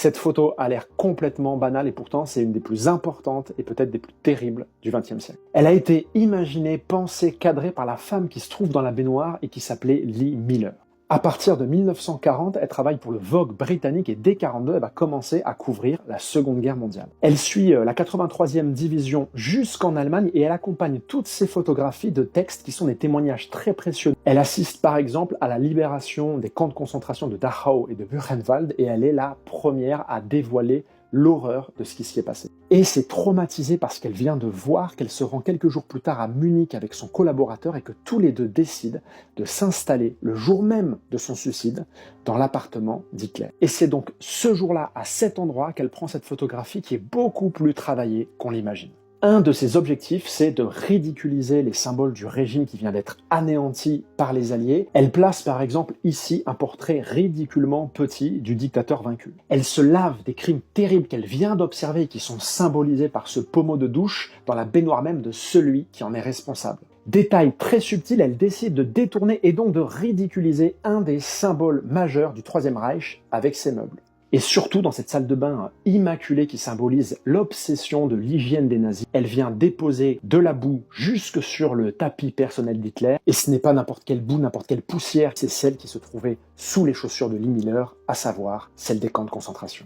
Cette photo a l'air complètement banale et pourtant c'est une des plus importantes et peut-être des plus terribles du XXe siècle. Elle a été imaginée, pensée, cadrée par la femme qui se trouve dans la baignoire et qui s'appelait Lee Miller. À partir de 1940, elle travaille pour le Vogue britannique et dès 1942, elle va commencer à couvrir la Seconde Guerre mondiale. Elle suit la 83e division jusqu'en Allemagne et elle accompagne toutes ces photographies de textes qui sont des témoignages très précieux. Elle assiste par exemple à la libération des camps de concentration de Dachau et de Buchenwald et elle est la première à dévoiler l'horreur de ce qui s'y est passé. Et c'est traumatisé parce qu'elle vient de voir qu'elle se rend quelques jours plus tard à Munich avec son collaborateur et que tous les deux décident de s'installer le jour même de son suicide dans l'appartement d'Hitler. Et c'est donc ce jour-là, à cet endroit, qu'elle prend cette photographie qui est beaucoup plus travaillée qu'on l'imagine. Un de ses objectifs, c'est de ridiculiser les symboles du régime qui vient d'être anéanti par les Alliés. Elle place par exemple ici un portrait ridiculement petit du dictateur vaincu. Elle se lave des crimes terribles qu'elle vient d'observer et qui sont symbolisés par ce pommeau de douche dans la baignoire même de celui qui en est responsable. Détail très subtil, elle décide de détourner et donc de ridiculiser un des symboles majeurs du Troisième Reich avec ses meubles. Et surtout dans cette salle de bain immaculée qui symbolise l'obsession de l'hygiène des nazis, elle vient déposer de la boue jusque sur le tapis personnel d'Hitler. Et ce n'est pas n'importe quelle boue, n'importe quelle poussière, c'est celle qui se trouvait sous les chaussures de Lee Miller, à savoir celle des camps de concentration.